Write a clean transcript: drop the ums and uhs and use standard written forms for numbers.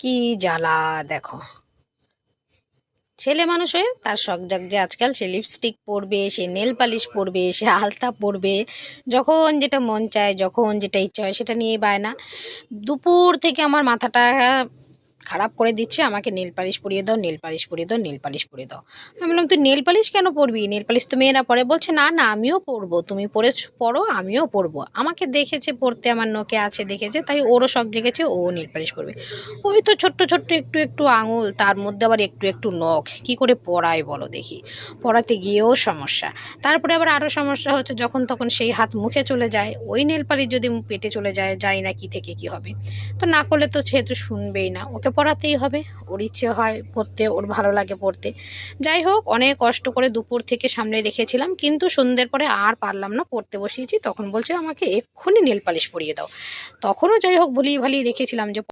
কি জ্বালা দেখো, ছেলে মানুষ হয়ে তার শখ জাগ যে আজকাল সে লিপস্টিক পরবে, সে নেল পালিশ পরবে, সে আলতা পরবে, যখন যেটা মন চায় যখন যেটা ইচ্ছা হয় সেটা নিয়ে বায়না। দুপুর থেকে আমার মাথাটা খারাপ করে দিচ্ছে, আমাকে নেল পালিশ পরিয়ে দাও, নেল পালিশ পরিয়ে দাও, নেল পালিশ পরিয়ে দাও। আমি বললাম তুই নেল পালিশ কেন পরবি, নেল পালিশ তো মেয়েরা পরে। বলছে না না আমিও পরবো, তুমি পরো আমিও পরবো। আমাকে দেখেছে পরতে, আমার নোকে আছে দেখেছে, তাই ওরও শখ জেগেছে, ও নেল পালিশ করবে। ওই তো ছোট্ট ছোট্ট একটু একটু আঙুল, তার মধ্যে আবার একটু একটু নখ, কি করে পরায় বলো দেখি। পরাতে গিয়েও সমস্যা। তারপরে আবার আরও সমস্যা হচ্ছে, যখন তখন সেই হাত মুখে চলে যায়, ওই নেল পালিশ যদি পেটে চলে যায়, জানি না কি থেকে কি হবে। তো না করলে তো সেহেতু শুনবেই না, ওকে পড়াতেই হবে। ওর ইচ্ছে হয় পড়তে, ওর ভালো লাগে পড়তে। যাই হোক, অনেক কষ্ট করে দুপুর থেকে সামনে রেখেছিলাম, কিন্তু সন্ধ্যের পরে আর পারলাম না, পড়তে বসিয়েছি, তখন বলছে আমাকে এক্ষুনি নেল পালিশ পরিয়ে দাও। তখনও যাই হোক ভুলিয়ে ভালিয়ে রেখেছিলাম যে